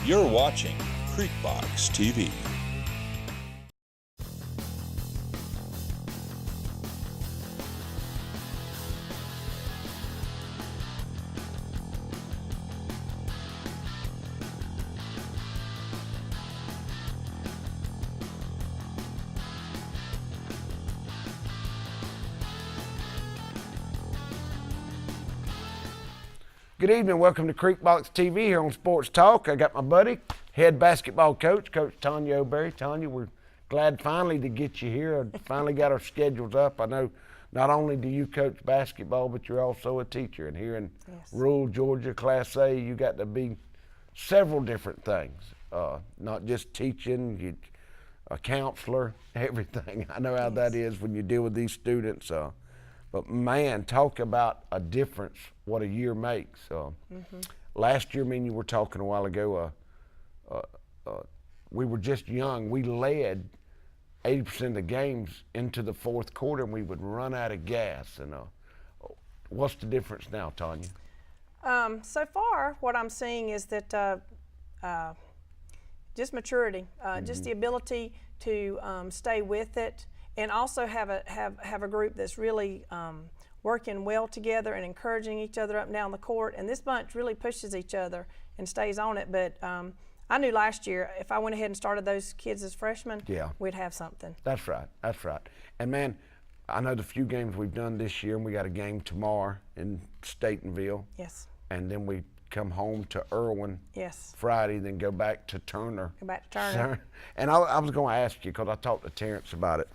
You're watching Creekbox TV. Good evening, welcome to Creekbox TV here on Sports Talk. I got my buddy, head basketball coach, Coach Tanya O'Berry. Tanya, we're glad finally to get you here. I finally got our schedules up. I know not only do you coach basketball, but you're also a teacher. And here in rural Georgia, Class A, you got to be several different things, not just teaching, a counselor, everything. I know how that is when you deal with these students. But man, talk about a difference what a year makes. Last year, me and you were talking a while ago, we were just young. We led 80% of the games into the fourth quarter, and we would run out of gas. And what's the difference now, Tanya? So far, what I'm seeing is that just maturity, just the ability to stay with it, and also have a group that's really working well together and encouraging each other up and down the court. And this bunch really pushes each other and stays on it. But I knew last year if I went ahead and started those kids as freshmen, we'd have something. That's right. That's right. And man, I know the few games we've done this year, and we got a game tomorrow in Statenville. Yes. And then we come home to Irwin Friday, then go back to Turner. Go back to Turner. And I was going to ask you, because I talked to Terrence about it,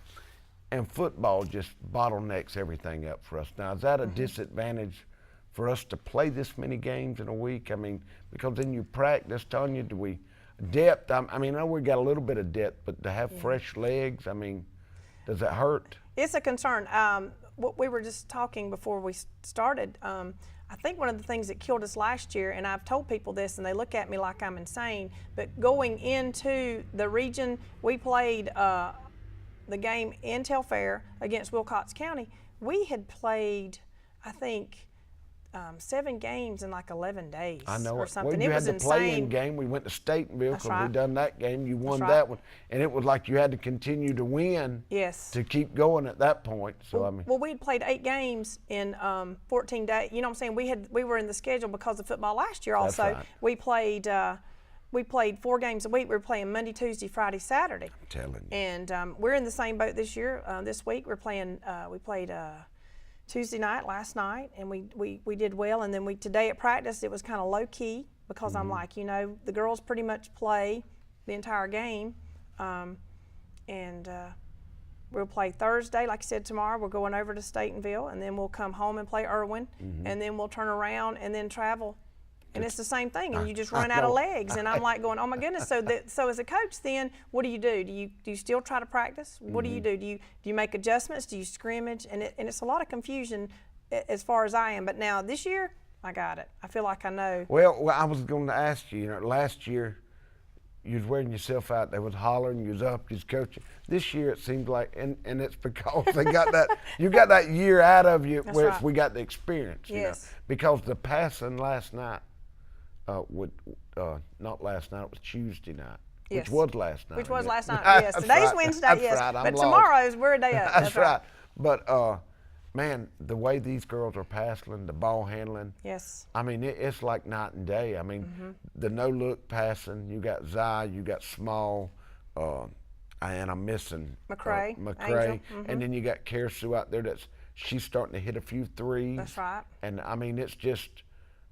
and football just bottlenecks everything up for us. Now, is that a disadvantage for us to play this many games in a week? I mean, because then you practice, Tanya, do we, depth, I mean, I know we got a little bit of depth, but to have fresh legs, I mean, does that hurt? It's a concern. What we were just talking before we started, I think one of the things that killed us last year, and I've told people this and they look at me like I'm insane, but going into the region, we played the game in Telfair against Wilcox County. We had played, I think, 7 games in like 11 days. I know or something. Well, you it was had the insane. play-in game. We went to Statenville because we done that game. You won That's that one, and it was like you had to continue to win. To keep going at that point. So I mean. Well, we'd played 8 games in 14 days. You know what I'm saying? We were in the schedule because of football last year. Also, That's right. we played 4 games a week. We were playing Monday, Tuesday, Friday, Saturday. I'm telling you. And we're in the same boat this year. This week we're playing. We played Tuesday night last night, and we did well. And then today at practice it was kind of low key because I'm like, you know, the girls pretty much play the entire game, and we'll play Thursday. Like I said, tomorrow we're going over to Statenville, and then we'll come home and play Irwin, and then we'll turn around and then travel. And it's the same thing, and you just run out of legs. And I'm like going, oh my goodness. So as a coach, then what do you do? Do you still try to practice? What do you do? Do you make adjustments? Do you scrimmage? And it's a lot of confusion as far as I am. But now this year, I got it. I feel like I know. Well, I was going to ask you. You know, last year you was wearing yourself out. They was hollering. You was up. You was coaching. This year it seems like, and it's because they got that. You got that year out of you, That's where right. we got the experience. You know, because the passing last night. Not last night, it was Tuesday night. Which was last night. Which was last night, yes. Today's Wednesday, That's right. But tomorrow's, we're a day up. That's right. But, man, the way these girls are passing, the ball handling. Yes. I mean, it's like night and day. I mean, the no-look passing, you got Zai, you got Small, and I'm missing McCray. And then you got Karasu out there she's starting to hit a few threes. That's right. And, I mean, it's just,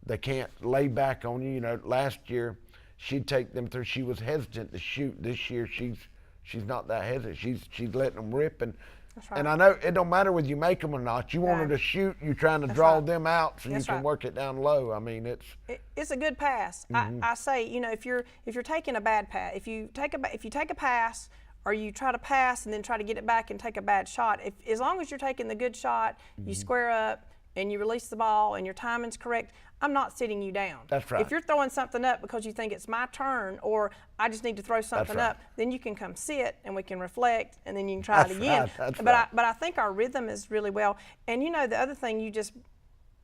they can't lay back on you. You know, last year she'd take them through. She was hesitant to shoot. This year she's not that hesitant. She's letting them rip. And and I know it don't matter whether you make them or not. You want her to shoot. You're trying to draw them out so you can work it down low. I mean, it's a good pass. I say, you know, if you're taking a bad pass, if you take a pass, or you try to pass and then try to get it back and take a bad shot, as long as you're taking the good shot, you square up and you release the ball and your timing's correct, I'm not sitting you down. That's right. If you're throwing something up because you think it's my turn or I just need to throw something up, then you can come sit and we can reflect and then you can try it again. But I think our rhythm is really well. And you know, the other thing you just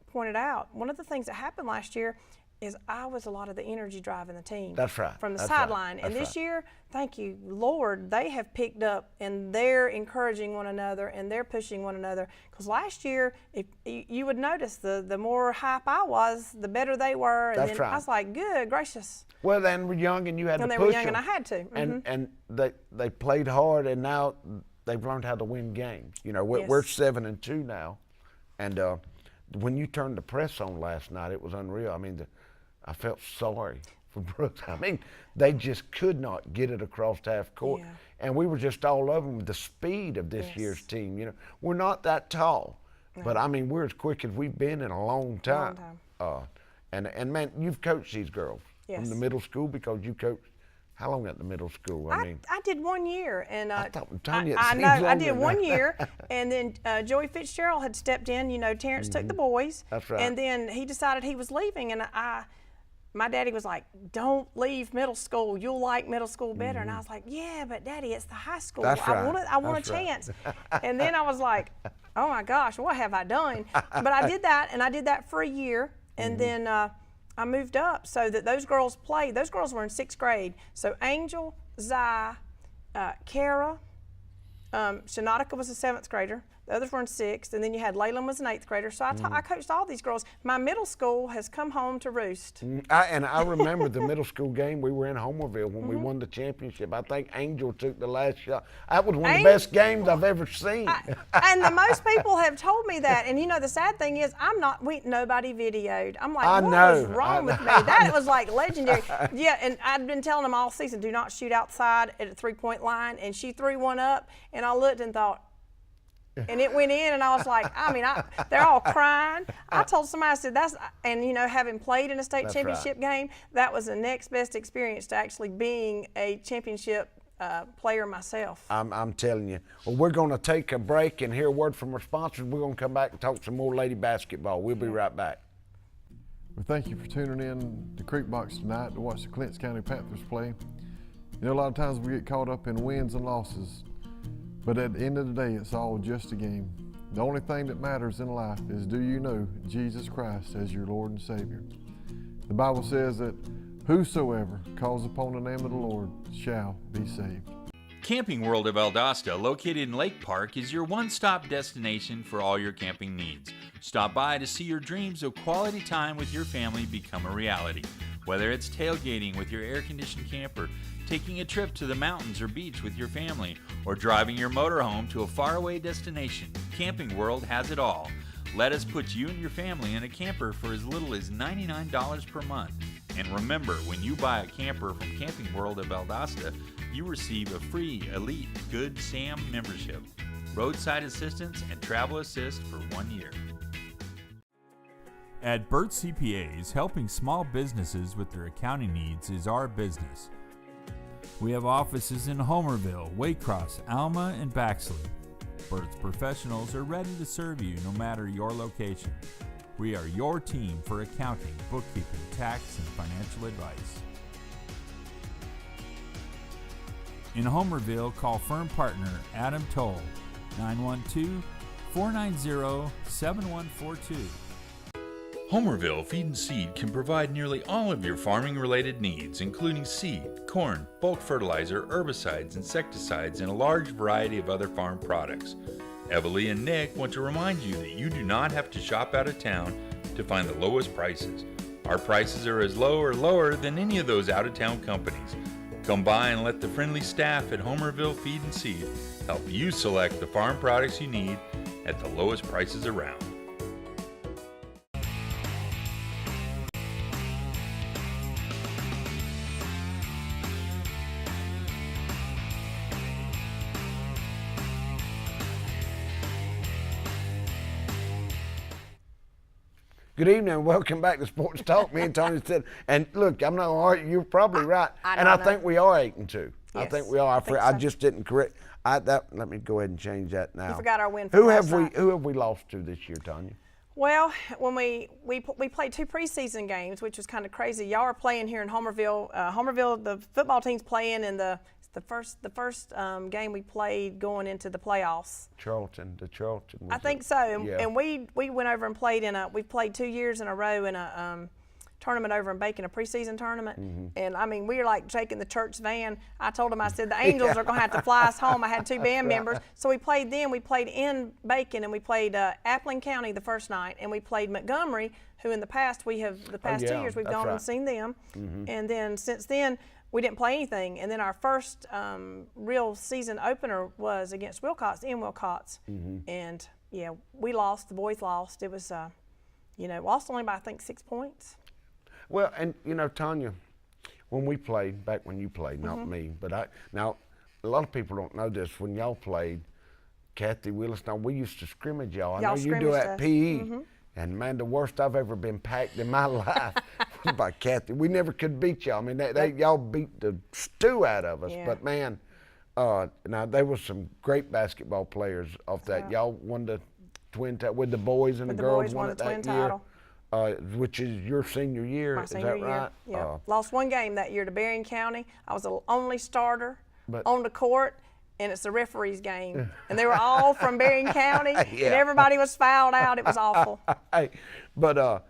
pointed out, one of the things that happened last year is I was a lot of the energy driving the team. That's right. From the That's sideline. right. And That's this year, thank you, Lord, they have picked up and they're encouraging one another and they're pushing one another. Because last year, if you would notice, the more hype I was, the better they were. And That's then right. I was like, good gracious. Well, then we're young and you had And to they push were young them. and I had to. And they played hard, and now they've learned how to win games. You know, we're Yes. 7-2 now, and when you turned the press on last night, it was unreal. I mean, I felt sorry for Brooks. I mean, they just could not get it across half court, Yeah. and we were just all over them with the speed of this Yes. year's team. You know, we're not that tall, but I mean, we're as quick as we've been in a long time. And man, you've coached these girls from Yes. the middle school, because you coached. How long at the middle school? I did 1 year, and I thought Tanya, it I seems know I longer did than 1 that. year, and then Joey Fitzgerald had stepped in. You know, Terrence took the boys. That's right. And then he decided he was leaving, and my daddy was like, "Don't leave middle school. You'll like middle school better." And I was like, "Yeah, but Daddy, it's the high school. That's right. I want That's a right. chance." And then I was like, "Oh my gosh, what have I done?" But I did that, and I did that for a year, and then I moved up so that those girls played. Those girls were in 6th grade. So Angel, Zai, Kara, Shanatica was a 7th grader. The others were in 6th, and then you had Laylan was an 8th grader. So I coached all these girls. My middle school has come home to roost. I remember the middle school game. We were in Homerville when we won the championship. I think Angel took the last shot. That was one of the best games I've ever seen. And the most people have told me that. And you know, the sad thing is, nobody videoed. I'm like, what was wrong with me? That was like legendary. Yeah, and I'd been telling them all season, do not shoot outside at a 3-point line. And she threw one up, and I looked and thought, and it went in, and I was like, they're all crying. I told somebody, I said, and you know, having played in a state championship game, that was the next best experience to actually being a championship player myself. I'm telling you. Well, we're going to take a break and hear a word from our sponsors. We're going to come back and talk some more lady basketball. We'll be right back. Well, thank you for tuning in to Creek Box tonight to watch the Clinch County Panthers play. You know, a lot of times we get caught up in wins and losses. But at the end of the day, it's all just a game. The only thing that matters in life is, do you know Jesus Christ as your Lord and Savior? The Bible says that whosoever calls upon the name of the Lord shall be saved. Camping World of Valdosta, located in Lake Park, is your one-stop destination for all your camping needs. Stop by to see your dreams of quality time with your family become a reality. Whether it's tailgating with your air-conditioned camper, taking a trip to the mountains or beach with your family, or driving your motorhome to a faraway destination, Camping World has it all. Let us put you and your family in a camper for as little as $99 per month. And remember, when you buy a camper from Camping World of Valdosta, you receive a free Elite Good Sam membership, roadside assistance, and travel assist for 1 year. At Burt CPAs, helping small businesses with their accounting needs is our business. We have offices in Homerville, Waycross, Alma, and Baxley. Burt's professionals are ready to serve you no matter your location. We are your team for accounting, bookkeeping, tax, and financial advice. In Homerville, call firm partner Adam Toll, 912-490-7142. Homerville Feed and Seed can provide nearly all of your farming-related needs, including seed, corn, bulk fertilizer, herbicides, insecticides, and a large variety of other farm products. Evalie and Nick want to remind you that you do not have to shop out of town to find the lowest prices. Our prices are as low or lower than any of those out-of-town companies. Come by and let the friendly staff at Homerville Feed and Seed help you select the farm products you need at the lowest prices around. Good evening and welcome back to Sports Talk. Me and Tanya said, and look, I'm not arguing, you're probably right. I think we are 8-2. I Yes, think we are. I I just didn't correct. Let me go ahead and change that now. You forgot our win from last night. Who have we lost to this year, Tanya? Well, when we played 2 preseason games, which was kind of crazy. Y'all are playing here in Homerville. Homerville, the football team's playing in the first game we played going into the playoffs. Charlton. I think so. Yeah. And we went over and played we've played 2 years in a row in tournament over in Bacon, a preseason tournament. And I mean, we were like taking the church van. I told them, I said, the Angels are going to have to fly us home. I had 2 band members. So we played them. We played in Bacon, and we played Appling County the first night, and we played Montgomery, who in the past the past 2 years we've gone and seen them. And then since then, we didn't play anything. And then our first real season opener was against Wilcox, in Wilcox. And yeah, we lost. The boys lost. It was, lost only by, I think, 6 points. Well, and Tanya, when we played, back when you played, not me, but now a lot of people don't know this. When y'all played, Kathy Willis, now we used to scrimmage y'all. I know you do at PE. And man, the worst I've ever been packed in my life was by Kathy. We never could beat y'all. I mean, y'all beat the stew out of us. Yeah. But man, now there was some great basketball players off that. Y'all won the twin title with the boys, and the girls boys won it the twin that year. title. Which is your senior year. My is senior that year. right? Yeah. Lost one game that year to Berrien County. I was the only starter But- on the court. And it's the referee's game. And they were all from Berrien County, and Yeah. everybody was fouled out. It was awful. Hey, but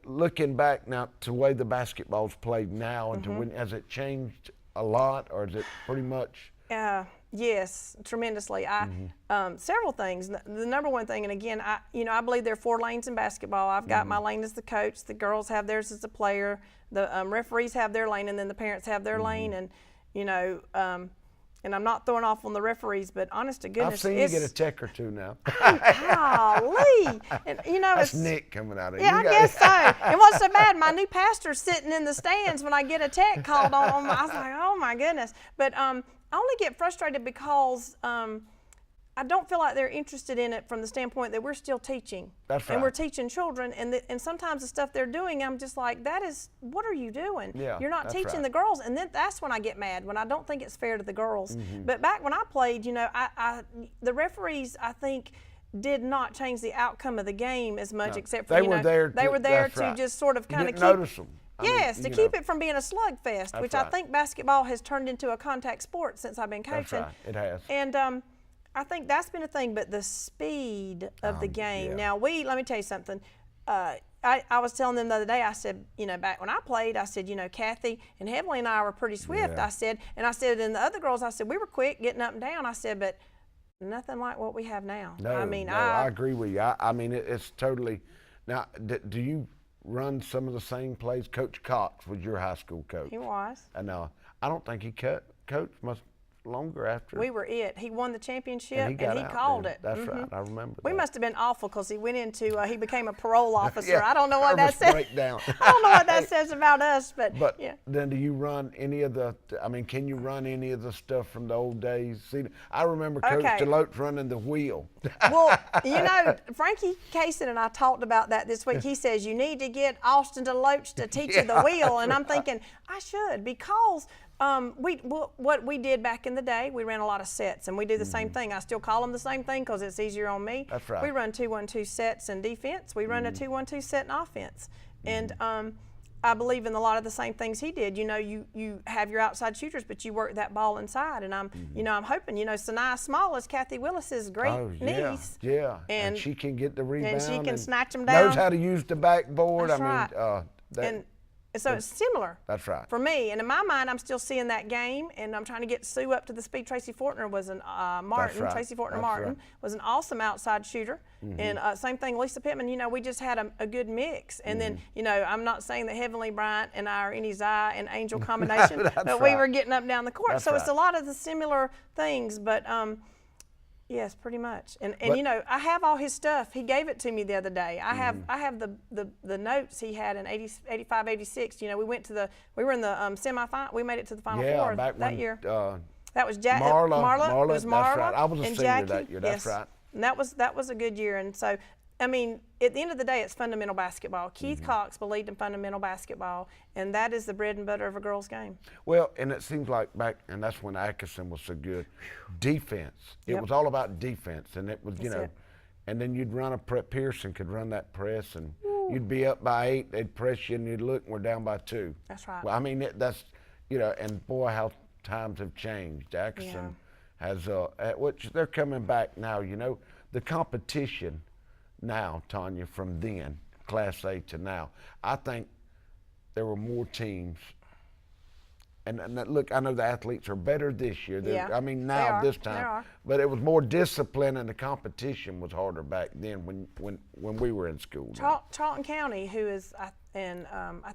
looking back now to the way the basketball's played now, and to when, has it changed a lot, or is it pretty much? Yes, tremendously. Several things. The number one thing, and again, I believe there are 4 lanes in basketball. I've got my lane as the coach. The girls have theirs as the player. The referees have their lane, and then the parents have their lane. And and I'm not throwing off on the referees, but honest to goodness, I've seen you get a check or 2 now. Golly. And That's it's Nick coming out of yeah, you. I guess so. And what's so bad, my new pastor's sitting in the stands when I get a tech called on I was like, oh my goodness. But I only get frustrated because I don't feel like they're interested in it from the standpoint that we're still teaching. That's right. And we're teaching children, and sometimes the stuff they're doing, I'm just like, what are you doing? Yeah, You're not that's teaching right. the girls, and then that's when I get mad, when I don't think it's fair to the girls. But back when I played, the referees, I think, did not change the outcome of the game as much, except for They were there to right. just sort of You kind of didn't keep notice them. Yes, to keep it from being a slugfest, which I right. think basketball has turned into a contact sport since I've been coaching. That's right, it has. And I think that's been a thing, but the speed of the game. yeah. Now, let me tell you something. I was telling them the other day, I said, back when I played, I said, Kathy and Heavenly and I were pretty swift, Yeah. I said, and the other girls, I said, we were quick getting up and down, I said, but nothing like what we have now. No, I agree with you. I mean, it's totally. Now, do you run some of the same plays? Coach Cox was your high school coach. He was. And I don't think he coached much longer after. We were it. He won the championship, and he and he called then. it. That's right. I remember We that. must have been awful because he went into, he became a parole officer. Yeah, I don't know what that nervous says. breakdown. I don't know what that says about us, but yeah. Then do you run any of the, can you run any of the stuff from the old days? See, I remember Coach Okay. Deloach running the wheel. Well, Frankie Kaysen and I talked about that this week. He says, you need to get Austin Deloach to teach you the wheel. And I'm thinking, I should, because what we did back in the day, we ran a lot of sets, and we do the same thing. I still call them the same thing because it's easier on me. That's right. We run 2-1-2 sets in defense. We run a 2-1-2 set in offense. And I believe in a lot of the same things he did. You have your outside shooters, but you work that ball inside. And I'm hoping, Sanaya Small is Kathy Willis's great niece. Yeah, and she can get the rebound. And she can snatch them down. Knows how to use the backboard. That's right. And so it's similar. That's right. For me, and in my mind, I'm still seeing that game, and I'm trying to get Sue up to the speed. Tracy Fortner was an Martin. right. Tracy Fortner That's Martin right. was an awesome outside shooter, and same thing. Lisa Pittman. We just had a good mix, and then I'm not saying that Heavenly Bryant and I are any Zai and Angel combination, but we right. were getting up and down the court. That's so it's a right. lot of the similar things, but. Yes, pretty much. And I have all his stuff. He gave it to me the other day. I have the notes he had in 85, 86. We were in the semifinal. We made it to the Final Four that year. That was Marla. It was Marla. That's right. I was a and senior Jackie. that year. That's yes. right. And that was a good year. And so, at the end of the day, it's fundamental basketball. Keith Cox believed in fundamental basketball, and that is the bread and butter of a girl's game. Well, and it seems like and that's when Atkinson was so good. Defense. It Yep. was all about defense, and it was, That's it. and then you'd run Pearson could run that press, and you'd be up by 8, they'd press you, and you'd look, and we're down by 2. That's right. Well, that's, and boy, how times have changed. Atkinson has, which they're coming back now, the competition now, Tanya, from then, Class A to now, I think there were more teams. And look, I know the athletes are better this year. Yeah, I mean, they now are. this They time, are. but it was more discipline, and the competition was harder back then when we were in school. Charlton County, who is, I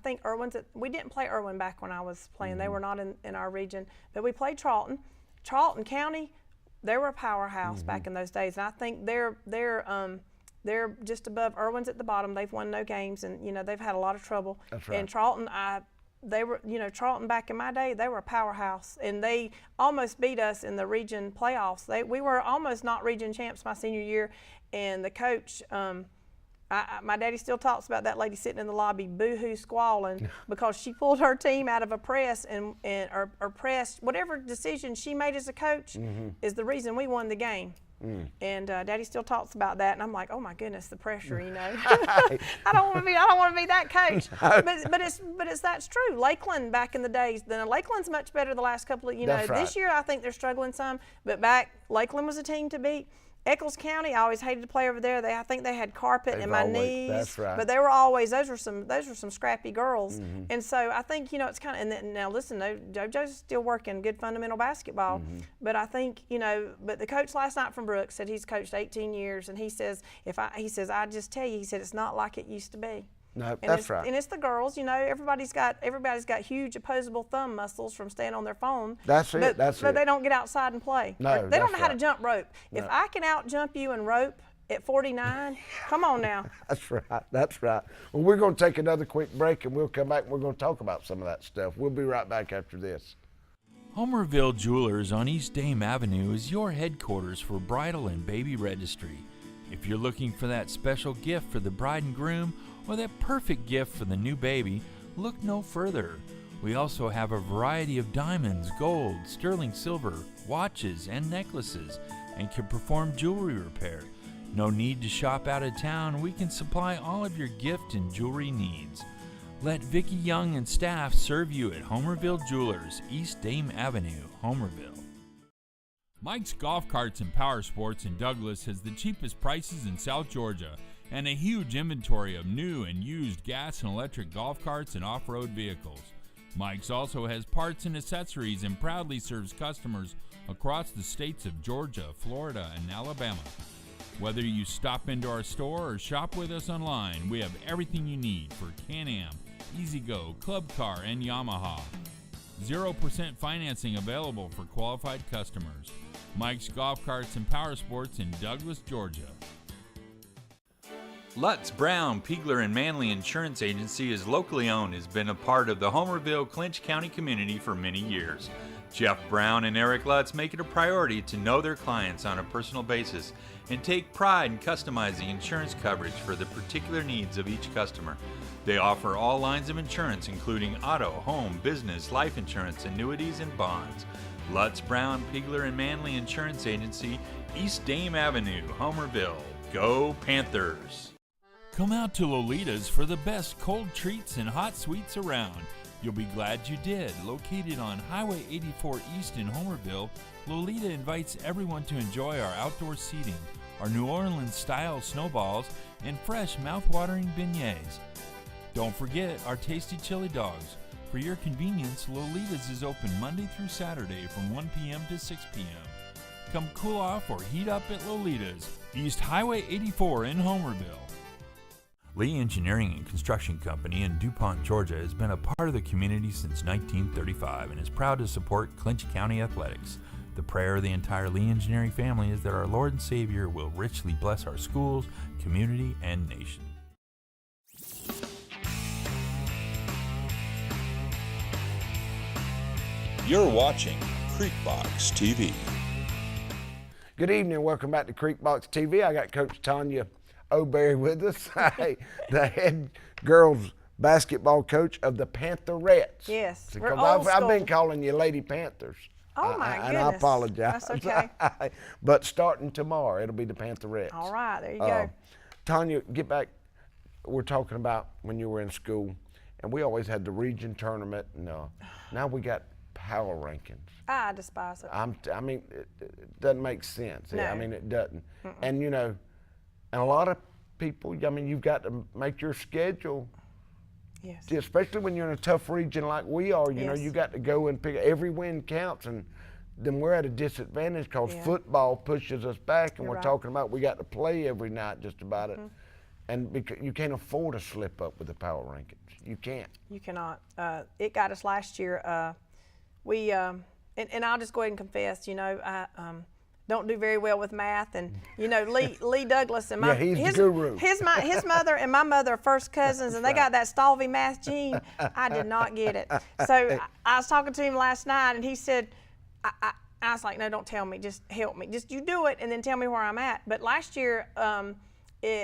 think Irwin's, we didn't play Irwin back when I was playing. They were not in our region, but we played Charlton. Charlton County, they were a powerhouse back in those days, and I think they're just above Irwin's at the bottom. They've won no games, and you know they've had a lot of trouble. That's right. And Charlton, they were, you know, Charlton back in my day, they were a powerhouse, and they almost beat us in the region playoffs. We were almost not region champs my senior year, and the coach, my daddy still talks about that lady sitting in the lobby boo-hoo squalling because she pulled her team out of a press or pressed. Whatever decision she made as a coach is the reason we won the game. And Daddy still talks about that, and I'm like, oh my goodness, the pressure, you know. I don't want to be that coach. But that's true. Lakeland back in the days, Lakeland's much better the last couple of, That's right. This year I think they're struggling some, but back Lakeland was a team to beat. Eccles County, I always hated to play over there. I think they had carpet in my knees. That's right. But they were always, those were some scrappy girls. And so I think, you know, it's kind of, and then, now listen, JoJo's still working good fundamental basketball. But I think, you know, but the coach last night from Brooks said he's coached 18 years, and he says, I just tell you, he said, it's not like it used to be. No, And that's right. And it's the girls, you know. Everybody's got huge opposable thumb muscles from staying on their phone. That's it. But But they don't get outside and play. No, They don't that's know how to right. jump rope. If I can out jump you in rope at 49, come on now. That's right. That's right. Well, we're going to take another quick break, and we'll come back and we're going to talk about some of that stuff. We'll be right back after this. Homerville Jewelers on East Dame Avenue is your headquarters for bridal and baby registry. If you're looking for that special gift for the bride and groom or that perfect gift for the new baby, look no further. We also have a variety of diamonds, gold, sterling silver, watches, and necklaces, and can perform jewelry repair. No need to shop out of town. We can supply all of your gift and jewelry needs. Let Vicki Young and staff serve you at Homerville Jewelers, East Dame Avenue, Homerville. Mike's Golf Carts and Power Sports in Douglas has the cheapest prices in South Georgia and a huge inventory of new and used gas and electric golf carts and off-road vehicles. Mike's also has parts and accessories and proudly serves customers across the states of Georgia, Florida, and Alabama. Whether you stop into our store or shop with us online, we have everything you need for Can-Am, E-Z-Go, Club Car, and Yamaha. 0% financing available for qualified customers. Mike's Golf Carts and Power Sports in Douglas, Georgia. Lutz, Brown, Piegler, and Manley Insurance Agency is locally owned, has been a part of the Homerville, Clinch County community for many years. Jeff Brown and Eric Lutz make it a priority to know their clients on a personal basis and take pride in customizing insurance coverage for the particular needs of each customer. They offer all lines of insurance, including auto, home, business, life insurance, annuities, and bonds. Lutz, Brown, Piegler, and Manley Insurance Agency, East Dame Avenue, Homerville. Go Panthers! Come out to Lolita's for the best cold treats and hot sweets around. You'll be glad you did. Located on Highway 84 East in Homerville, Lolita invites everyone to enjoy our outdoor seating, our New Orleans-style snowballs, and fresh mouth-watering beignets. Don't forget our tasty chili dogs. For your convenience, Lolita's is open Monday through Saturday from 1 p.m. to 6 p.m. Come cool off or heat up at Lolita's, East Highway 84 in Homerville. Lee Engineering and Construction Company in DuPont, Georgia has been a part of the community since 1935 and is proud to support Clinch County athletics. The prayer of the entire Lee Engineering family is that our Lord and Savior will richly bless our schools, community, and nation. You're watching Creekbox TV. Good evening. Welcome back to Creekbox TV. I got Coach Tanya O'Berry with us, the head girls basketball coach of the Pantherettes. Yes, Because we're old I've been school. calling you Lady Panthers. Oh my And I goodness. apologize. That's okay. But starting tomorrow, it'll be the Pantherettes. All right, there you go. Tanya, get back. We're talking about when you were in school, and we always had the region tournament. And now we got power rankings. I despise it. I mean, it doesn't make sense. No. I mean, it doesn't. And you know, and a lot of people. I mean, you've got to make your schedule Yes. especially when you're in a tough region like we are. You know, Yes. you got to go and pick. Every win counts, and then we're at a disadvantage because Yeah. football pushes us back, and You're we're right. talking about we got to play every night just about it. And because you can't afford to slip up with the power rankings. You can't. You cannot. It got us last year. And I'll just go ahead and confess, you know, I don't do very well with math, and you know, Lee Douglas and Yeah, he's the guru. his mother and my mother are first cousins, and they got that Stalvey math gene. I did not get it. So I was talking to him last night, and he said, I was like, no, don't tell me, just help me, just you do it, and then tell me where I'm at. But last year,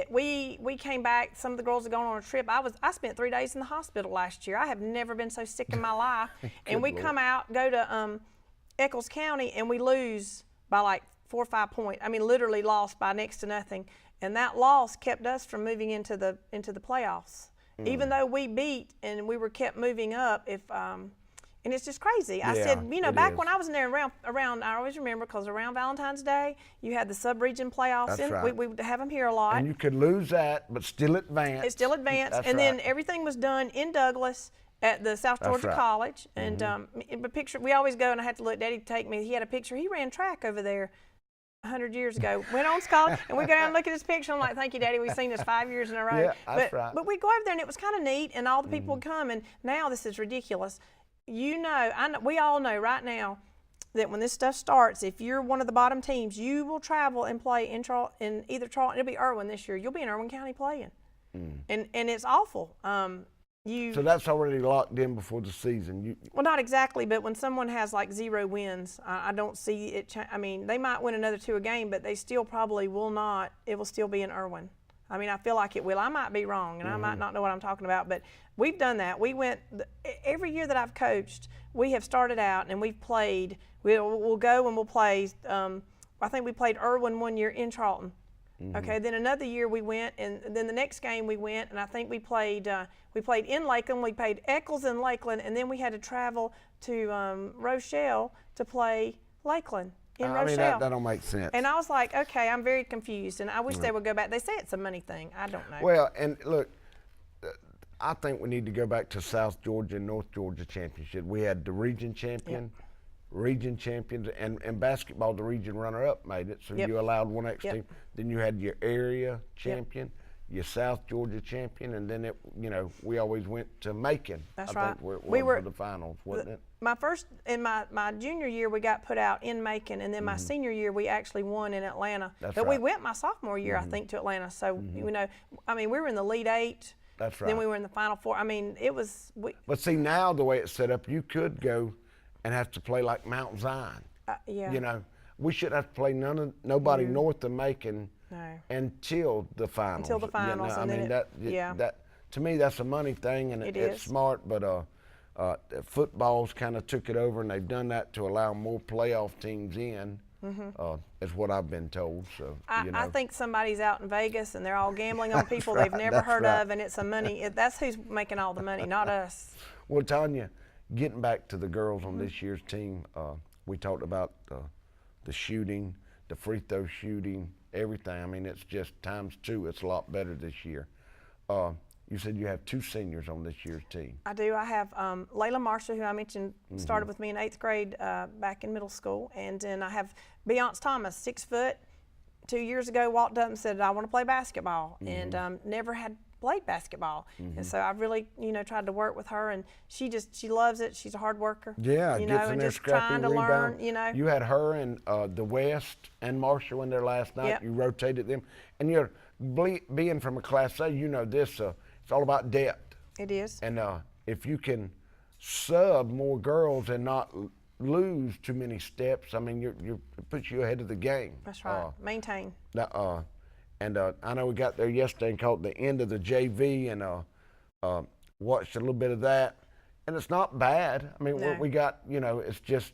we came back. Some of the girls had gone on a trip. I spent 3 days in the hospital last year. I have never been so sick in my life. And we come out, go to Eccles County, and we lose by like 4 or 5 points. I mean, literally lost by next to nothing. And that loss kept us from moving into the playoffs. Even though we beat and we were kept moving up, and it's just crazy. I said, you know, back when I was in there around, I always remember, because around Valentine's Day, you had the sub-region playoffs. That's right. We would have them here a lot. And you could lose that, but still advance. It's still advanced. That's And right. then everything was done in Douglas at the South Georgia right. College. And the picture, we always go, and I had to look, Daddy to take me. He had a picture. He ran track over there 100 years ago. Went on college, and we go down and look at his picture. I'm like, thank you, Daddy. We've seen this 5 years in a row. Yeah, that's right. But we go over there, and it was kind of neat, and all the people would come. And now this is ridiculous. You know, we all know right now that when this stuff starts, if you're one of the bottom teams, you will travel and play in either Charlton. It'll be Irwin this year. You'll be in Irwin County playing, and it's awful. So that's already locked in before the season. Well, not exactly, but when someone has like 0 wins, I don't see it. I mean, they might win another 2 a game, but they still probably will not. It will still be in Irwin. I mean, I feel like it will. I might be wrong, and I might not know what I'm talking about, but we've done that. We went every year that I've coached. We have started out and we've played. We'll go and we'll play. I think we played Irwin 1 year in Charlton. Okay, then another year we went, and then the next game we went, and I think we played in Lakeland. We played Eccles in Lakeland, and then we had to travel to Rochelle to play Lakeland. I mean, that don't make sense. And I was like, okay, I'm very confused, and I wish they would go back. They say it's a money thing. I don't know. Well, and look, I think we need to go back to South Georgia and North Georgia championship. We had the region champion, region champions, and basketball, the region runner-up made it, so you allowed one extra team. Then you had your area champion, your South Georgia champion, and then we always went to Macon. That's I right. think where it We was were for the finals, wasn't it? My first, in my junior year, we got put out in Macon, and then my senior year, we actually won in Atlanta. That's but we right. went my sophomore year, I think, to Atlanta. So, you know, I mean, we were in the Elite 8. That's right. Then we were in the Final 4. I mean, it was. But see, now the way it's set up, you could go and have to play like Mount Zion. Yeah. You know, we should have to play nobody north of Macon No. until the finals. Until the You know, finals, I and mean, then that to me, that's a money thing, and It it's is. smart. But football's kind of took it over, and they've done that to allow more playoff teams in. Is what I've been told. So you know. I think somebody's out in Vegas and they're all gambling on people they've never that's heard right. of, and it's a money. That's who's making all the money, not us. Well, Tanya, getting back to the girls on this year's team, we talked about the shooting, the free throw shooting, everything. I mean, it's just ×2. It's a lot better this year. You said you have 2 seniors on this year's team. I do. I have Layla Marshall, who I mentioned started with me in 8th grade back in middle school. And then I have Beyonce Thomas, 6 foot. 2 years ago, walked up and said, I want to play basketball. And never had played basketball. And so I really, tried to work with her. And she loves it. She's a hard worker. Yeah, you gets know, in and there, just scrappy, trying to rebound. learn, You had her and the West and Marshall in there last night. Yep. You rotated them. And you're being from a Class A, you know this, it's all about depth. It is. And if you can sub more girls and not lose too many steps, I mean, it puts you ahead of the game. That's right. Maintain. And I know we got there yesterday and caught the end of the JV and watched a little bit of that. And it's not bad. I mean, No. what we got, it's just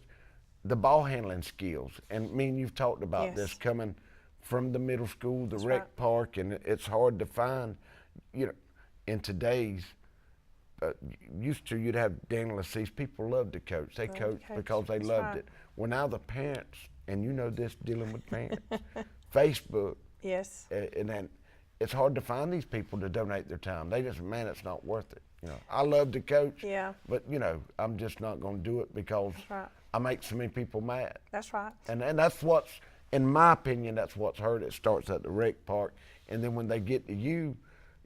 the ball handling skills. And me and you've talked about Yes. this coming from the middle school, the That's rec right. park, and it's hard to find, in today's, used to you'd have Daniel Assis, people loved to coach. They Love to coached coach. because they That's loved right. it. Well, now the parents, and you know this dealing with parents, Facebook, Yes. and then it's hard to find these people to donate their time. They just, man, it's not worth it. You know, I love to coach. Yeah. But you know, I'm just not going to do it because right. I make so many people mad. That's right. And that's what's, in my opinion, that's what's hurt. It starts at the rec park, and then when they get to you,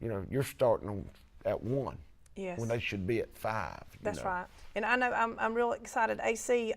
you know, you're starting them at 1. Yes. When they should be at 5. That's right. And I know I'm real excited. AC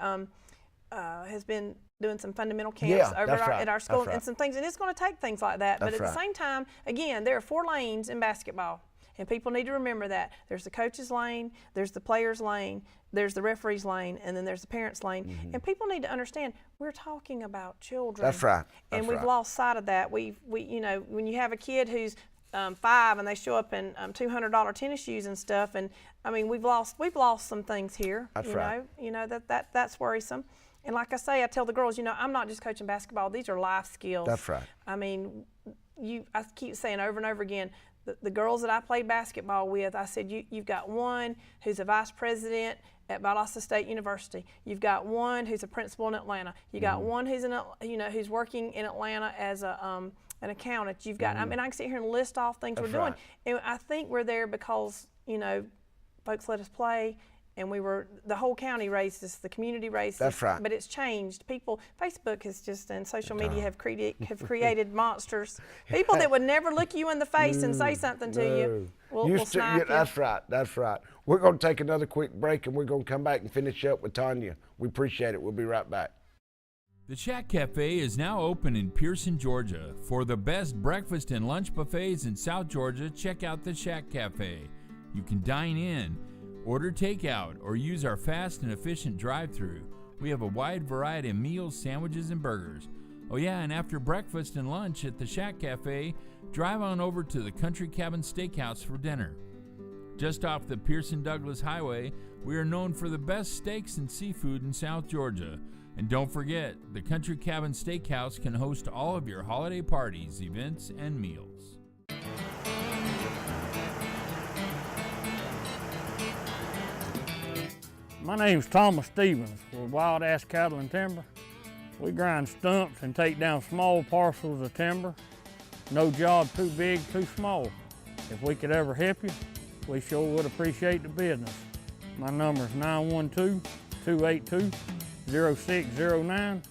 has been doing some fundamental camps over at our school and some things, and it's going to take things like that. But at the same time, again, there are 4 lanes in basketball, and people need to remember that. There's the coach's lane, there's the player's lane, there's the referee's lane, and then there's the parent's lane. And people need to understand we're talking about children. That's right. And we've lost sight of that. We you know, when you have a kid who's 5 and they show up in $200 tennis shoes and stuff, and I mean we've lost some things here. That's You know that's worrisome. And like I say, I tell the girls, you know, I'm not just coaching basketball; these are life skills. That's right. I mean, I keep saying over and over again, the girls that I played basketball with, I said, you've got one who's a vice president at Valdosta State University. You've got one who's a principal in Atlanta. You got one who's who's working in Atlanta as an accountant. You've got, I mean, I can sit here and list off things we're doing. And I think we're there because, you know, folks let us play, and the whole county raised us, the community raised us. That's right. But it's changed. Facebook has just, and social media have created monsters. People that would never look you in the face and say something to you will snipe you. That's right. That's right. We're going to take another quick break, and we're going to come back and finish up with Tanya. We appreciate it. We'll be right back. The Shack Cafe is now open in Pearson, Georgia. For the best breakfast and lunch buffets in South Georgia, check out the Shack Cafe. You can dine in, order takeout, or use our fast and efficient drive-thru. We have a wide variety of meals, sandwiches, and burgers. Oh yeah, and after breakfast and lunch at the Shack Cafe, drive on over to the Country Cabin Steakhouse for dinner. Just off the Pearson-Douglas Highway, we are known for the best steaks and seafood in South Georgia. And don't forget, the Country Cabin Steakhouse can host all of your holiday parties, events, and meals. My name's Thomas Stevens. We're Wild Ass Cattle and Timber. We grind stumps and take down small parcels of timber. No job too big, too small. If we could ever help you, we sure would appreciate the business. My number's 912-282-0609.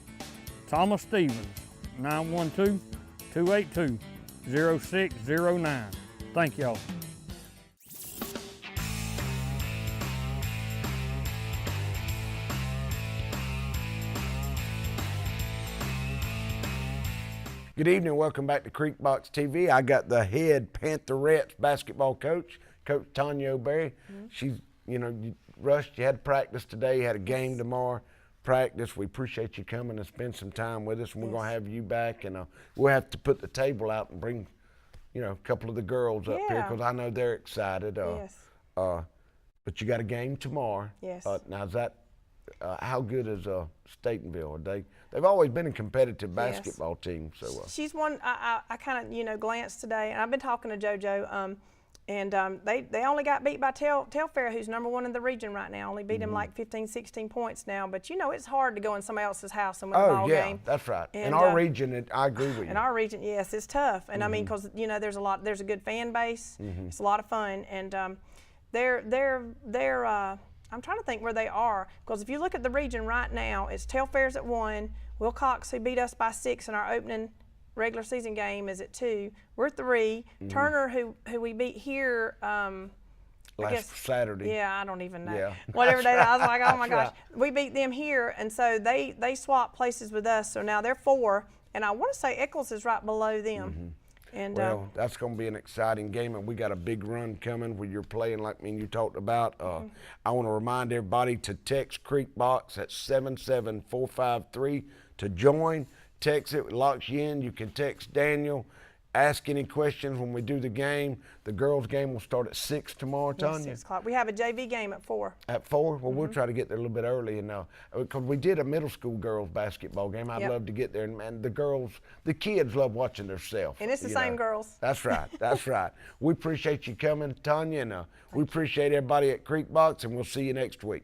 Thomas Stevens, 912-282-0609. Thank y'all. Good evening. Welcome back to Creekbox TV. I got the head Pantherettes basketball coach, Coach Tanya O'Berry. She's, you know, you rushed. You had practice today. You had a game tomorrow. Practice. We appreciate you coming and spend some time with us. And we're going to have you back. And we'll have to put the table out and bring, you know, a couple of the girls up here because I know they're excited. But you got a game tomorrow. Yes. Now, is that how good is Statenville? They've always been a competitive basketball team. So she's one. I kind of glanced today, and I've been talking to JoJo. And they only got beat by Telfair, who's #1 in the region right now. Only beat them like 15, 16 points now. But you know it's hard to go in somebody else's house and win a ball game. That's right. And, in our region, I agree with you. In our region, yes, it's tough. And I mean, because there's a good fan base. It's a lot of fun, and they're I'm trying to think where they are, because if you look at the region right now, it's Telfair's at 1, Wilcox, who beat us by 6 in our opening regular season game, is at 2. We're 3. Turner, who we beat here last Saturday. Yeah, I don't even know. Yeah. Whatever day, I was like, oh my gosh. We beat them here, and so they swapped places with us, so now they're 4, and I want to say Eccles is right below them. And, well, that's going to be an exciting game, and we got a big run coming where you're playing like me and you talked about. I want to remind everybody to text Creekbox at 77453 to join. Text it locks you in. You can text Daniel. Ask any questions when we do the game. The girls' game will start at 6 tomorrow, Tanya. 6 o'clock. We have a JV game at 4. At 4? Well, we'll try to get there a little bit early, because we did a middle school girls basketball game. I'd love to get there, and the kids love watching themselves. And it's the same girls. That's right. That's right. We appreciate you coming, Tanya, and we appreciate everybody at Creekbox, and we'll see you next week.